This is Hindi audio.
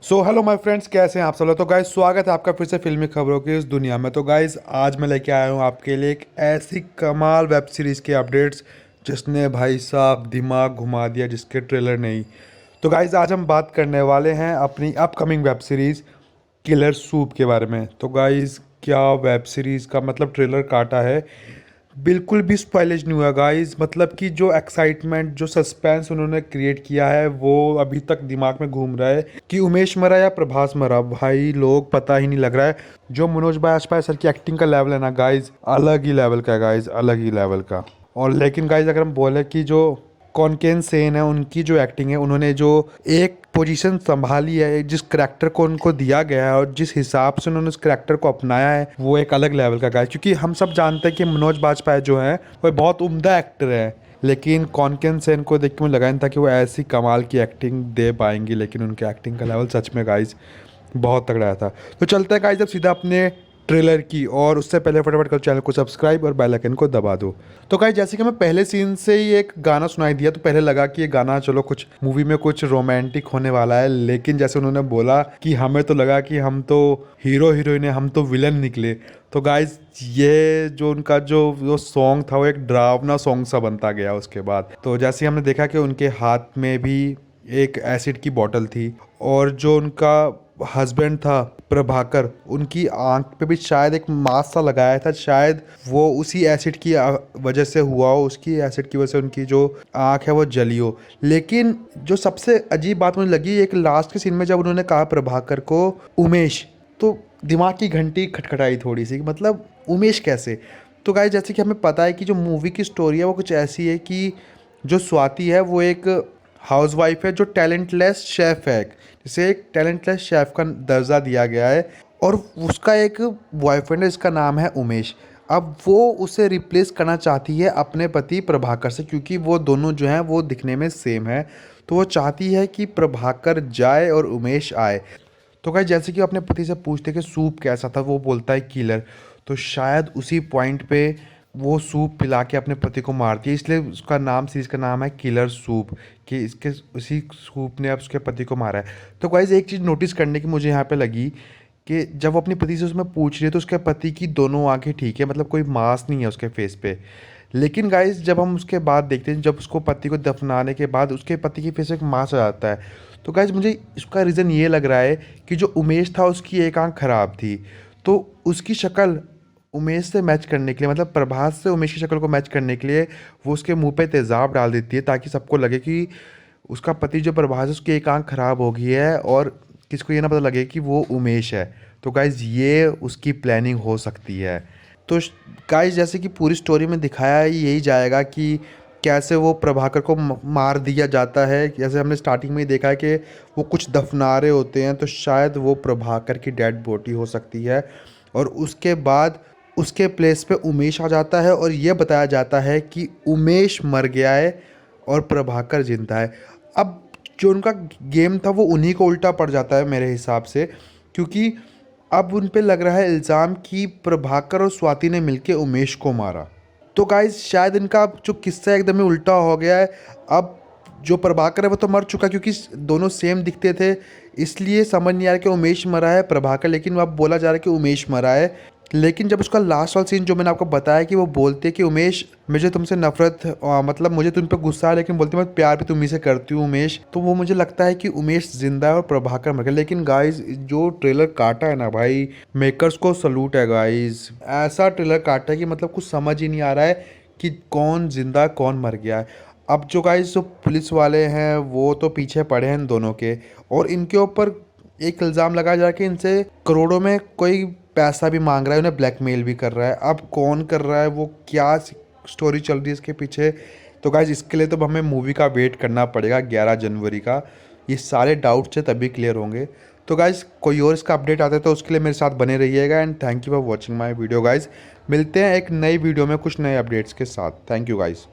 सो हेलो माय फ्रेंड्स, कैसे हैं आप सब लोग। तो गाइस स्वागत है आपका फिर से फिल्मी खबरों की इस दुनिया में। तो गाइस आज मैं लेके आया हूँ आपके लिए एक ऐसी कमाल वेब सीरीज़ के अपडेट्स जिसने भाई साहब दिमाग घुमा दिया, जिसके ट्रेलर नहीं। तो गाइस आज हम बात करने वाले हैं अपनी upcoming web series killer soup के बारे में। तो गाइस क्या वेब सीरीज़ का मतलब ट्रेलर काटा है, बिल्कुल भी स्पॉइलेज नहीं हुआ गाइस। मतलब कि जो एक्साइटमेंट, जो सस्पेंस उन्होंने क्रिएट किया है वो अभी तक दिमाग में घूम रहा है कि उमेश मरा या प्रभास मरा। भाई लोग पता ही नहीं लग रहा है। जो मनोज बाजपेयी सर की एक्टिंग का लेवल है ना गाइस, अलग ही लेवल का है गाइस, अलग ही लेवल का। और लेकिन गाइस अगर हम बोले कि जो कॉन्केन सेन है, उनकी जो एक्टिंग है, उन्होंने जो एक पोजीशन संभाली है, जिस करैक्टर को उनको दिया गया है और जिस हिसाब से उन्होंने उस करैक्टर को अपनाया है, वो एक अलग लेवल का गाय। क्योंकि हम सब जानते हैं कि मनोज बाजपेयी जो है वो बहुत उम्दा एक्टर है, लेकिन कॉन्केन सेन को देख के मुझे लगा नहीं था कि वो ऐसी कमाल की एक्टिंग दे पाएंगी। लेकिन उनके एक्टिंग का लेवल सच में गाइज बहुत तगड़ा था। तो चलते हैं गाइज अब सीधा अपने ट्रेलर की, और उससे पहले फटाफट कर चैनल को सब्सक्राइब और बेल आइकन को दबा दो। तो गाइस जैसे कि मैं पहले सीन से ही एक गाना सुनाई दिया, तो पहले लगा कि ये गाना चलो कुछ मूवी में कुछ रोमांटिक होने वाला है, लेकिन जैसे उन्होंने बोला कि हमें तो लगा कि हम तो हीरो हीरोइन है, हम तो विलन निकले। तो गाइस ये जो उनका जो सॉन्ग था वो एक डरावना सॉन्ग सा बनता गया उसके बाद। तो जैसे हमने देखा कि उनके हाथ में भी एक एसिड की बोतल थी, और जो उनका हस्बैंड था प्रभाकर, उनकी आंख पे भी शायद एक मास्क सा लगाया था, शायद वो उसी एसिड की वजह से हुआ हो, उसकी एसिड की वजह से उनकी जो आंख है वो जली हो। लेकिन जो सबसे अजीब बात मुझे लगी एक लास्ट के सीन में, जब उन्होंने कहा प्रभाकर को उमेश, तो दिमाग की घंटी खटखटाई थोड़ी सी, मतलब उमेश कैसे। तो गाइस जैसे कि हमें पता है कि जो मूवी की स्टोरी है वो कुछ ऐसी है कि जो स्वाति है वो एक हाउसवाइफ है जो टैलेंटलेस शेफ़ है, जिसे एक टैलेंटलेस शेफ़ का दर्जा दिया गया है, और उसका एक बॉयफ्रेंड है जिसका नाम है उमेश। अब वो उसे रिप्लेस करना चाहती है अपने पति प्रभाकर से, क्योंकि वो दोनों जो हैं वो दिखने में सेम है। तो वो चाहती है कि प्रभाकर जाए और उमेश आए। तो गाइस जैसे कि अपने पति से पूछते कि सूप कैसा था, वो बोलता है किलर। तो शायद उसी पॉइंट पे वो सूप पिला के अपने पति को मारती है, इसलिए उसका नाम, सीरीज का नाम है किलर सूप, कि इसके उसी सूप ने अब उसके पति को मारा है। तो गाइस एक चीज़ नोटिस करने की मुझे यहाँ पे लगी कि जब वो अपनी पति से उसमें पूछ रही है तो उसके पति की दोनों आंखें ठीक है, मतलब कोई मांस नहीं है उसके फेस पे। लेकिन गाइस जब हम उसके बाद देखते हैं, जब उसको पति को दफनाने के बाद उसके पति के फेस पे एक मांस आ जाता है। तो गाइस मुझे इसका रीज़न ये लग रहा है कि जो उमेश था उसकी एक आंख खराब थी, तो उसकी शक्ल उमेश से मैच करने के लिए, मतलब प्रभास से उमेश की शक्ल को मैच करने के लिए वो उसके मुंह पे तेज़ाब डाल देती है, ताकि सबको लगे कि उसका पति जो प्रभास है उसकी एक आंख खराब हो गई है, और किसको ये ना पता लगे कि वो उमेश है। तो गाइज ये उसकी प्लानिंग हो सकती है। तो गाइज जैसे कि पूरी स्टोरी में दिखाया है यही जाएगा कि कैसे वो प्रभाकर को मार दिया जाता है। जैसे हमने स्टार्टिंग में ही देखा है कि वो कुछ दफना रहे होते हैं, तो शायद वो प्रभाकर की डेड बॉडी हो सकती है, और उसके बाद उसके प्लेस पे उमेश आ जाता है, और ये बताया जाता है कि उमेश मर गया है और प्रभाकर जिंदा है। अब जो उनका गेम था वो उन्हीं को उल्टा पड़ जाता है मेरे हिसाब से, क्योंकि अब उन पे लग रहा है इल्ज़ाम कि प्रभाकर और स्वाति ने मिलके उमेश को मारा। तो गाइज शायद इनका जो किस्सा है एकदम ही उल्टा हो गया है। अब जो प्रभाकर है वो तो मर चुका, क्योंकि दोनों सेम दिखते थे, इसलिए समझ नहीं आ रहा कि उमेश मरा है प्रभाकर, लेकिन अब बोला जा रहा है कि उमेश मरा है। लेकिन जब उसका लास्ट वाला सीन जो मैंने आपको बताया कि वो बोलते कि उमेश मुझे तुमसे नफरत, मतलब मुझे तुम पे गुस्सा है, लेकिन बोलते मैं प्यार भी तुम्ही से करती हूँ उमेश। तो वो मुझे लगता है कि उमेश जिंदा है और प्रभाकर मर गया। लेकिन गाइज जो ट्रेलर काटा है ना भाई, मेकर्स को सलूट है गाइज। ऐसा ट्रेलर काटा है कि मतलब कुछ समझ ही नहीं आ रहा है कि कौन जिंदा कौन मर गया है। अब जो गाइज जो पुलिस वाले हैं वो तो पीछे पड़े हैं इन दोनों के, और इनके ऊपर एक इल्ज़ाम लगाया जा रहा है कि इनसे करोड़ों में कोई पैसा भी मांग रहा है, उन्हें ब्लैकमेल भी कर रहा है। अब कौन कर रहा है, वो क्या स्टोरी चल रही है इसके पीछे, तो गाइज इसके लिए तो हमें मूवी का वेट करना पड़ेगा 11 जनवरी का। ये सारे डाउट्स है तभी क्लियर होंगे। तो गाइज कोई और इसका अपडेट आता है तो उसके लिए मेरे साथ बने रहिएगा, and thank you for watching my video guys. मिलते हैं एक नई वीडियो में कुछ नए अपडेट्स के साथ। Thank you guys.